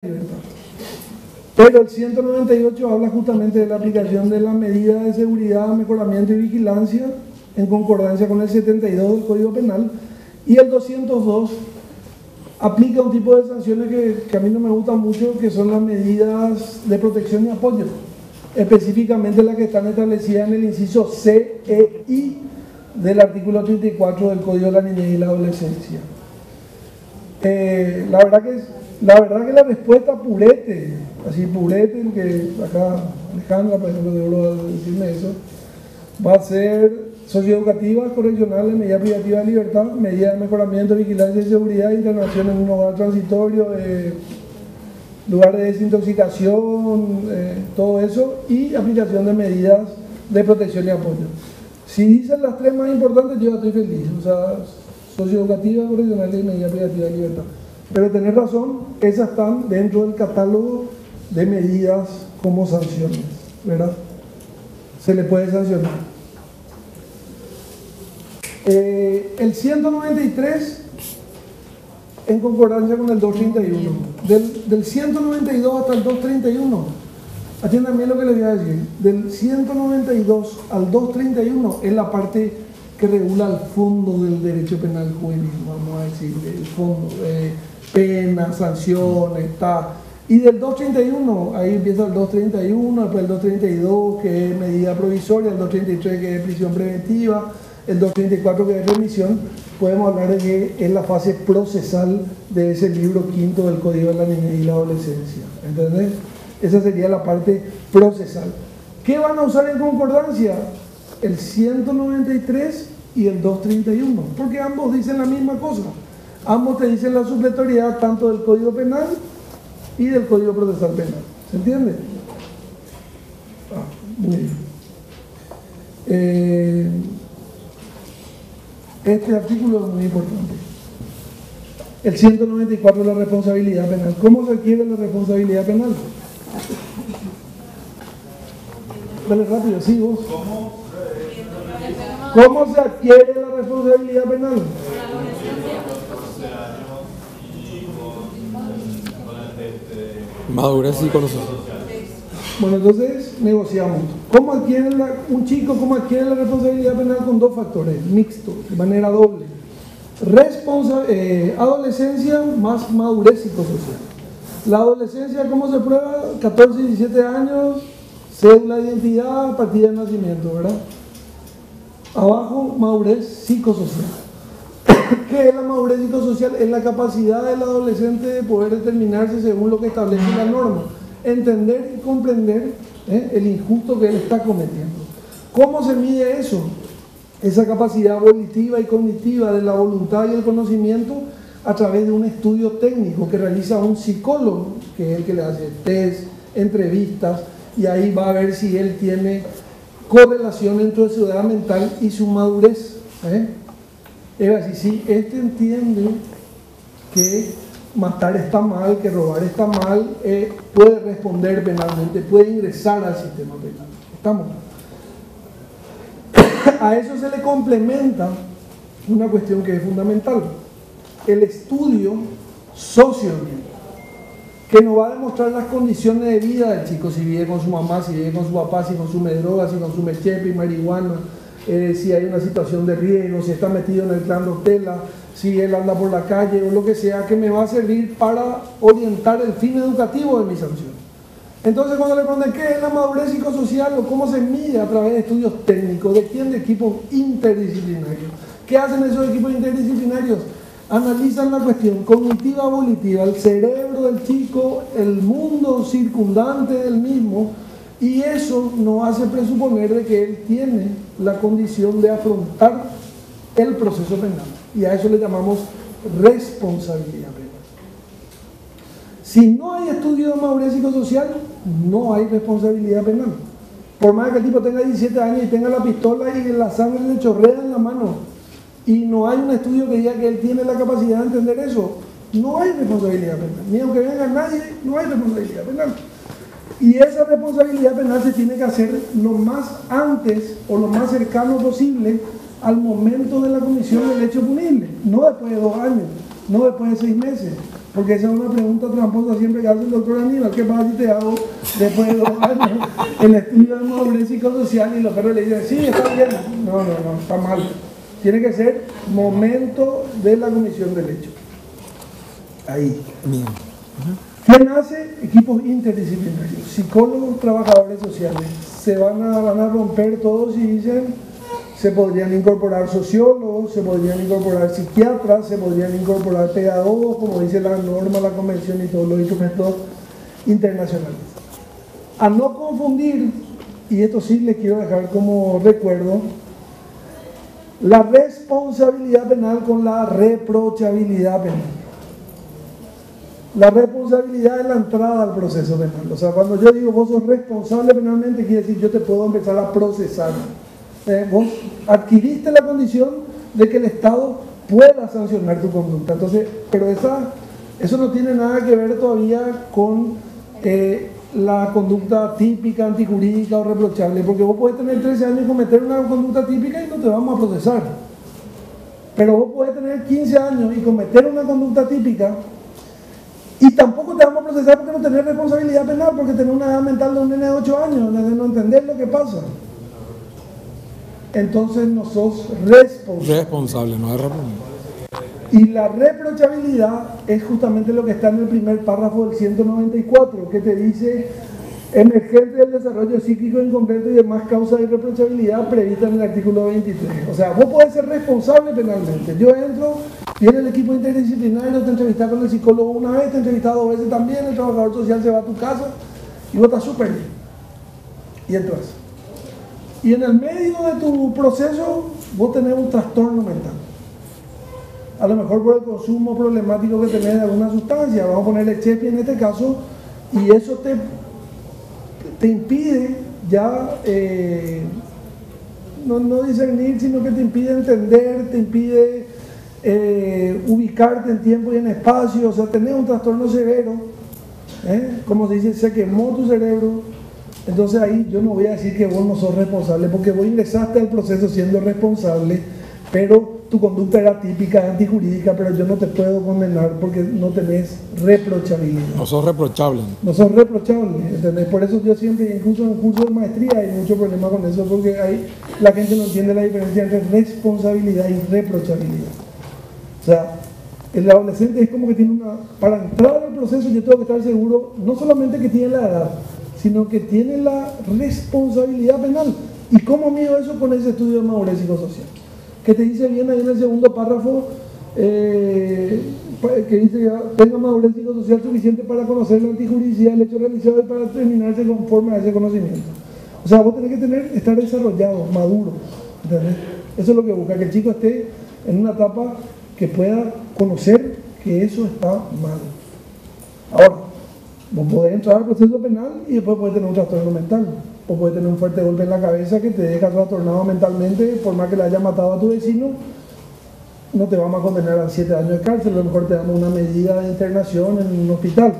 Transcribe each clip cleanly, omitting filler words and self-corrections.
libertad. Pero el 198 habla justamente de la aplicación de las medidas de seguridad, mejoramiento y vigilancia en concordancia con el 72 del Código Penal, y el 202 aplica un tipo de sanciones que a mí no me gustan mucho, que son las medidas de protección y apoyo, específicamente las que están establecidas en el inciso C, E, I del artículo 34 del Código de la Niñez y la Adolescencia. La verdad que la respuesta purete, que acá Alejandra, por ejemplo, de decirme eso, va a ser socioeducativas, correccionales, medidas privativas de libertad, medidas de mejoramiento, vigilancia y seguridad, internación en un hogar transitorio, lugar de desintoxicación, todo eso, y aplicación de medidas de protección y apoyo. Si dicen las tres más importantes, yo estoy feliz, o sea, socioeducativas, correccionales y medidas privativas de libertad. Pero tenés razón, esas están dentro del catálogo de medidas como sanciones, ¿verdad? Se le puede sancionar. El 193, en concordancia con el 231. Del 192 hasta el 231, atiendan bien lo que les voy a decir. Del 192 al 231 es la parte que regula el fondo del derecho penal juvenil, vamos a decir, el fondo, penas, sanciones, está. Y del 231, ahí empieza el 231, después el 232, que es medida provisoria, el 233, que es prisión preventiva, el 234, que es remisión. Podemos hablar de que es la fase procesal de ese libro quinto del Código de la Niñez y la Adolescencia. ¿Entendés? Esa sería la parte procesal. ¿Qué van a usar en concordancia? El 193 y el 231, porque ambos dicen la misma cosa. Ambos te dicen la supletoriedad tanto del Código Penal y del Código Procesal Penal. ¿Se entiende? Muy bien. Este artículo es muy importante. El 194 es la responsabilidad penal. ¿Cómo se adquiere la responsabilidad penal? Dale rápido, sí, vos. ¿Cómo se adquiere la responsabilidad penal? Madurez y conocimiento. Bueno, entonces negociamos. ¿Cómo adquiere un chico, cómo adquiere la responsabilidad penal? Con dos factores, mixtos, de manera doble. Adolescencia más madurez psicosocial. La adolescencia, ¿cómo se prueba? 14 y 17 años, cédula de identidad, partida de nacimiento, ¿verdad? Abajo, madurez psicosocial. ¿Qué es la madurez psicosocial? Es la capacidad del adolescente de poder determinarse según lo que establece la norma, entender y comprender el injusto que él está cometiendo. ¿Cómo se mide eso? Esa capacidad volitiva y cognitiva de la voluntad y el conocimiento a través de un estudio técnico que realiza un psicólogo, que es el que le hace test, entrevistas, y ahí va a ver si él tiene correlación entre su edad mental y su madurez. Es decir, si este entiende que matar está mal, que robar está mal, puede responder penalmente, puede ingresar al sistema penal. ¿Estamos? A eso se le complementa una cuestión que es fundamental: el estudio socioambiental, que nos va a demostrar las condiciones de vida del chico, si vive con su mamá, si vive con su papá, si consume drogas, si consume chepe y marihuana, si hay una situación de riesgo, si está metido en el clan Rotela, si él anda por la calle o lo que sea, que me va a servir para orientar el fin educativo de mi sanción. Entonces, cuando le preguntan qué es la madurez psicosocial o cómo se mide a través de estudios técnicos, ¿de quién? De equipos interdisciplinarios. ¿Qué hacen esos equipos interdisciplinarios? Analizan la cuestión cognitiva volitiva, el cerebro del chico, el mundo circundante del mismo, y eso nos hace presuponer de que él tiene la condición de afrontar el proceso penal, y a eso le llamamos responsabilidad penal. Si no hay estudio de madurez psicosocial, no hay responsabilidad penal. Por más que el tipo tenga 17 años y tenga la pistola y la sangre le chorrea en la mano, y no hay un estudio que diga que él tiene la capacidad de entender eso, no hay responsabilidad penal. Ni aunque venga nadie, no hay responsabilidad penal. Y esa responsabilidad penal se tiene que hacer lo más antes o lo más cercano posible al momento de la comisión del hecho punible, no después de 2 años, no después de 6 meses, Porque esa es una pregunta tramposa siempre que hace el doctor Aníbal. ¿Qué pasa si te hago después de 2 años el estudio de madurez psicosocial y los perros le dicen, sí, está bien? No, está mal. Tiene que ser momento de la comisión del hecho. Ahí. Bien. ¿Quién hace? Equipos interdisciplinarios, psicólogos, trabajadores sociales. Se van a romper todos y dicen, se podrían incorporar sociólogos, se podrían incorporar psiquiatras, se podrían incorporar pedagogos, como dice la norma, la convención y todos los instrumentos internacionales. A no confundir, y esto sí les quiero dejar como recuerdo, la responsabilidad penal con la reprochabilidad penal. La responsabilidad es la entrada al proceso penal. O sea, cuando yo digo vos sos responsable penalmente, quiere decir yo te puedo empezar a procesar. Vos adquiriste la condición de que el Estado pueda sancionar tu conducta. Entonces, pero eso no tiene nada que ver todavía con la conducta típica, antijurídica o reprochable, porque vos podés tener 13 años y cometer una conducta típica y no te vamos a procesar. Pero vos podés tener 15 años y cometer una conducta típica y tampoco te vamos a procesar porque no tenés responsabilidad penal, porque tenés una edad mental de un nene de 8 años, de no entender lo que pasa. Entonces no sos responsable. No es responsable. Y la reprochabilidad es justamente lo que está en el primer párrafo del 194, que te dice emergente del desarrollo psíquico incompleto y demás causas de irreprochabilidad prevista en el artículo 23. O sea, vos podés ser responsable penalmente. Yo entro, viene el equipo interdisciplinario, te entrevistas con el psicólogo una vez, te entrevistas 2 veces también, el trabajador social se va a tu casa y vos estás súper bien. Y entras. Y en el medio de tu proceso, vos tenés un trastorno mental. A lo mejor por el consumo problemático que tenés de alguna sustancia, vamos a ponerle chepi en este caso, y eso te impide ya no discernir, sino que te impide entender, te impide ubicarte en tiempo y en espacio. O sea, tenés un trastorno severo, como se dice, se quemó tu cerebro. Entonces ahí yo no voy a decir que vos no sos responsable, porque vos ingresaste al proceso siendo responsable, pero tu conducta era típica, antijurídica, pero yo no te puedo condenar porque no tenés reprochabilidad. No sos reprochable. No sos reprochable, ¿entendés? Por eso yo siempre, incluso en el curso de maestría, hay mucho problema con eso, porque ahí la gente no entiende la diferencia entre responsabilidad y reprochabilidad. O sea, el adolescente es como que tiene para entrar al proceso yo tengo que estar seguro, no solamente que tiene la edad, sino que tiene la responsabilidad penal. ¿Y cómo mido eso? Con ese estudio de madurez psicosocial, que te dice bien ahí en el segundo párrafo, que dice que tenga madurez psicosocial suficiente para conocer la antijuridicidad del hecho realizado y para determinarse conforme a ese conocimiento. O sea, vos tenés que estar desarrollado, maduro, ¿entendés? Eso es lo que busca, que el chico esté en una etapa que pueda conocer que eso está mal. Ahora, vos podés entrar al proceso penal y después podés tener un trastorno mental, o podés tener un fuerte golpe en la cabeza que te deja trastornado mentalmente, por más que le haya matado a tu vecino, no te vamos a condenar a 7 años de cárcel, a lo mejor te damos una medida de internación en un hospital.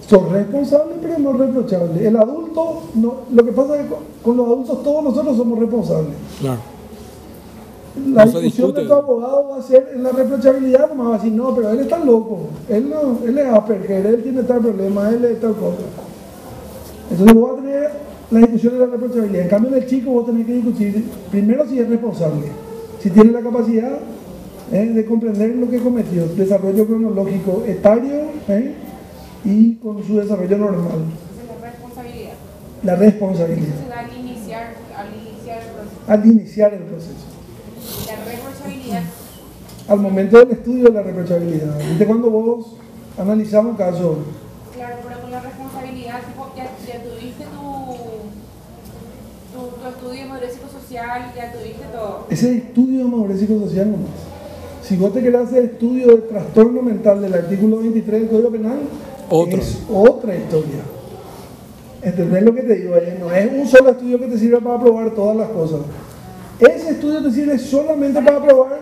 Sos responsable pero no reprochable. El adulto, no, lo que pasa es que con los adultos todos nosotros somos responsables. Claro. La discusión de tu abogado va a ser en la reprochabilidad, como va a decir, no, pero él está loco, él es Asperger, él tiene tal problema, él es tal cosa. Entonces vos vas a tener la discusión de la reprochabilidad. En cambio, en el chico vos tenés que discutir primero si es responsable, si tiene la capacidad de comprender lo que cometió, desarrollo cronológico etario y con su desarrollo normal. La responsabilidad. La responsabilidad. Se da al iniciar el proceso. Al iniciar el proceso. La responsabilidad. Al momento del estudio de la reprochabilidad. ¿Viste cuando vos analizamos un caso? Claro, pero con la responsabilidad ya tuviste tu estudio de madurez psicosocial, ya tuviste todo. Ese estudio de madurez psicosocial nomás. Si vos te querés hacer estudio de trastorno mental del artículo 23 del Código Penal, es otra historia. ¿Entendés lo que te digo? No es un solo estudio que te sirve para probar todas las cosas. Ese estudio te sirve solamente para probar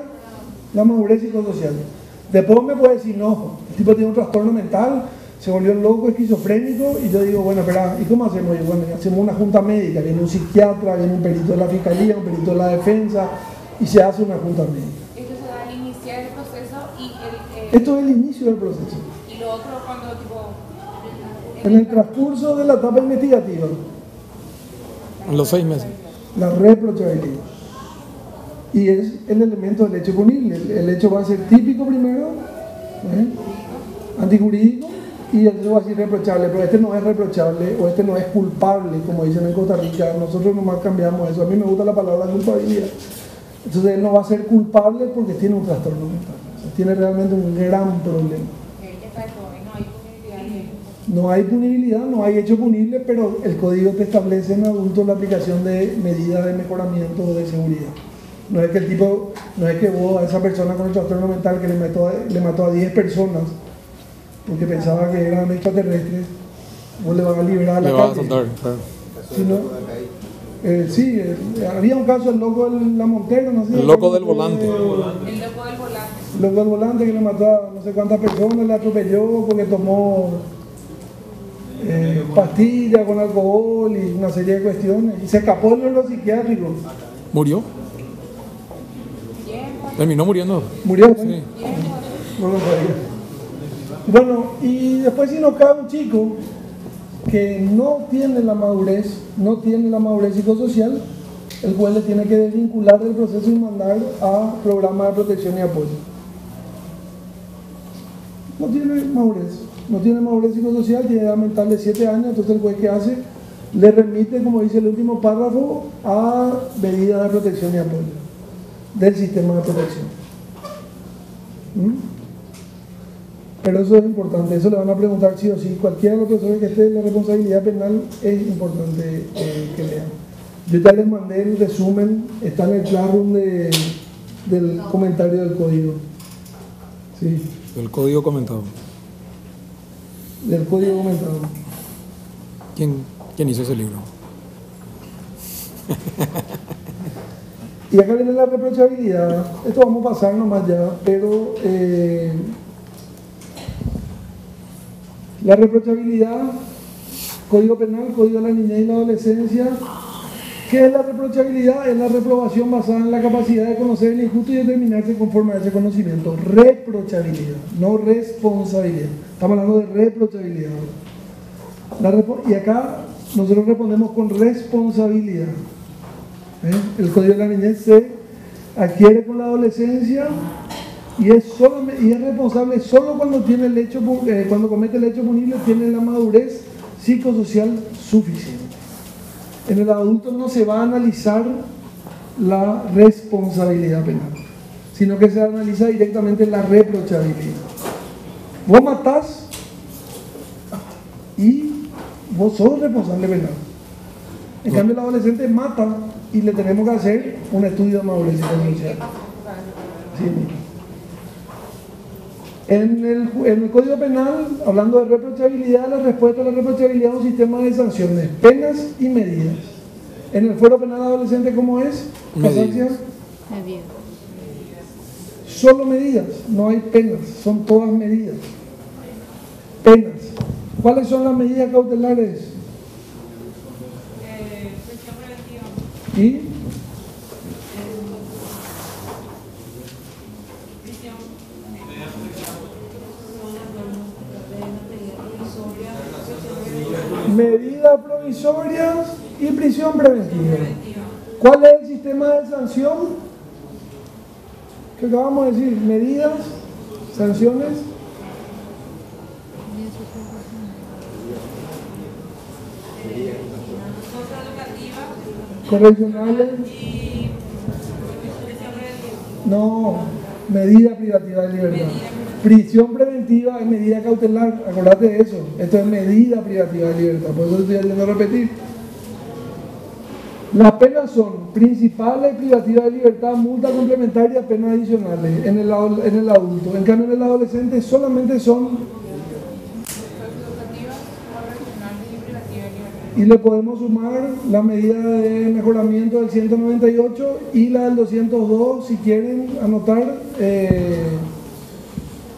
la madurez psicosocial. Después me puede decir, no, el tipo tiene un trastorno mental, se volvió loco, esquizofrénico, y yo digo, bueno, espera, ¿y cómo hacemos? Y bueno, hacemos una junta médica, viene un psiquiatra, viene un perito de la fiscalía, un perito de la defensa, y se hace una junta médica. Esto se da al iniciar el proceso y Esto es el inicio del proceso. Y lo otro cuando tipo... En el transcurso de la etapa investigativa, En los 6 meses. la reprochabilidad. Y es el elemento del hecho punible. El hecho va a ser típico primero, antijurídico, y el otro va a ser reprochable, pero este no es reprochable o este no es culpable, como dicen en Costa Rica. Nosotros nomás cambiamos eso. A mí me gusta la palabra culpabilidad. Entonces él no va a ser culpable porque tiene un trastorno mental. O sea, tiene realmente un gran problema. No hay punibilidad, no hay hecho punible, pero el código te establece en adultos la aplicación de medidas de mejoramiento o de seguridad. No es que el tipo, no es que vos a esa persona con el trastorno mental que le mató a 10 personas porque pensaba que eran extraterrestres, vos le vas a liberar a la Le vas a calle. soltar, claro. Sí, había un caso, el loco de la Montera, no sé. El loco del volante. El loco del volante. El loco del volante que le mató a no sé cuántas personas, le atropelló porque tomó pastillas con alcohol y una serie de cuestiones. Y se escapó del neuropsiquiátrico. ¿Murió? Terminó muriendo. Murió, ¿no? Sí. No lo sabía. Bueno, y después si nos cae un chico que no tiene la madurez psicosocial, el cual le tiene que desvincular del proceso y mandar a programas de protección y apoyo. No tiene madurez psicosocial, tiene edad mental de 7 años, entonces el juez que hace, le remite, como dice el último párrafo, a medidas de protección y apoyo del sistema de protección. Pero eso es importante, eso le van a preguntar sí o sí. Cualquiera de los profesores que esté en la responsabilidad penal es importante que lean. Yo ya les mandé el resumen, está en el classroom del comentario del código. Sí, El código comentado. del código comentado. ¿Quién hizo ese libro? Y acá viene la reprochabilidad. Esto vamos a pasar nomás ya, pero la reprochabilidad, Código Penal, Código de la Niñez y la Adolescencia. ¿Qué es la reprochabilidad? Es la reprobación basada en la capacidad de conocer el injusto y determinarse conforme a ese conocimiento. Reprochabilidad, no responsabilidad. Estamos hablando de reprochabilidad. Y acá nosotros respondemos con responsabilidad. El Código de la Niñez se adquiere con la adolescencia y es responsable solo cuando tiene el hecho, cuando comete el hecho punible, tiene la madurez psicosocial suficiente. En el adulto no se va a analizar la responsabilidad penal, sino que se analiza directamente la reprochabilidad. Vos matás y vos sos responsable penal. En cambio, el adolescente mata y le tenemos que hacer un estudio de madurez psicosocial. Sí. En el Código Penal, hablando de reprochabilidad, la respuesta a la reprochabilidad es un sistema de sanciones, penas y medidas. En el Fuero Penal Adolescente, ¿cómo es? Medidas. Solo medidas, no hay penas, son todas medidas. Penas. ¿Cuáles son las medidas cautelares? Prisión preventiva. ¿Y? Medidas provisorias y prisión preventiva. ¿Cuál es el sistema de sanción? ¿Qué acabamos de decir? Medidas, sanciones. Correccionales. No, medida privativa de libertad. Prisión preventiva es medida cautelar, acordate de eso. Esto es medida privativa de libertad, por eso estoy haciendo repetir. Las penas son principales, privativa de libertad, multa complementaria, penas adicionales en el adulto. En cambio, en el adolescente solamente son. Y le podemos sumar la medida de mejoramiento del 198 y la del 202, si quieren anotar,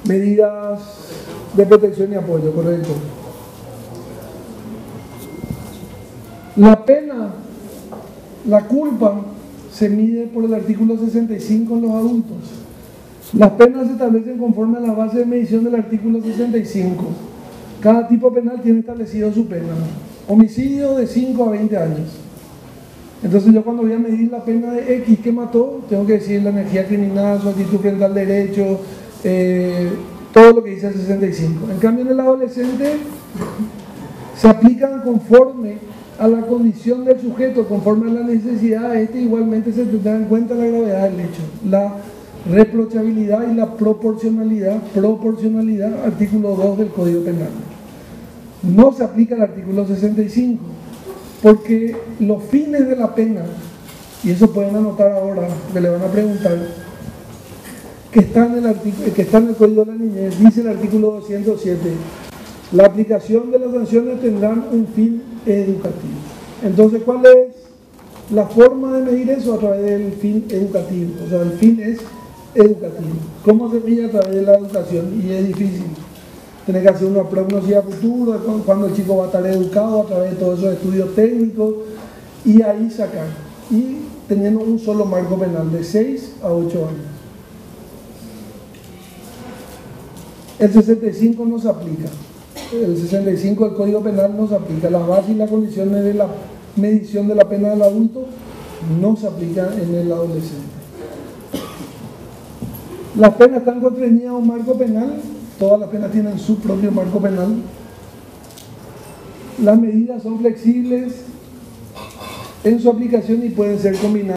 medidas de protección y apoyo, correcto. La pena, la culpa, se mide por el artículo 65 en los adultos. Las penas se establecen conforme a la base de medición del artículo 65. Cada tipo penal tiene establecido su pena. Homicidio de 5 a 20 años. Entonces yo cuando voy a medir la pena de X que mató, tengo que decir la energía criminal, su actitud frente al derecho, todo lo que dice el 65. En cambio en el adolescente se aplican conforme a la condición del sujeto, conforme a la necesidad de este, igualmente se tendrá en cuenta la gravedad del hecho, la reprochabilidad y la proporcionalidad, artículo 2 del Código Penal. No se aplica el artículo 65, porque los fines de la pena, y eso pueden anotar ahora, que le van a preguntar, que está en el Código de la Niñez, dice el artículo 207, la aplicación de las sanciones tendrán un fin educativo. Entonces, ¿cuál es la forma de medir eso? A través del fin educativo. O sea, el fin es educativo. ¿Cómo se mide? A través de la educación, y es difícil. Tiene que hacer una prognosis a futuro, cuando el chico va a estar educado a través de todos esos estudios técnicos, y ahí sacar. Y teniendo un solo marco penal de 6 a 8 años. El 65 no se aplica. El 65 del Código Penal no se aplica. Las bases y las condiciones de la medición de la pena del adulto no se aplican en el adolescente. Las penas están constreñidas a un marco penal. Todas las penas tienen su propio marco penal. Las medidas son flexibles en su aplicación y pueden ser combinadas.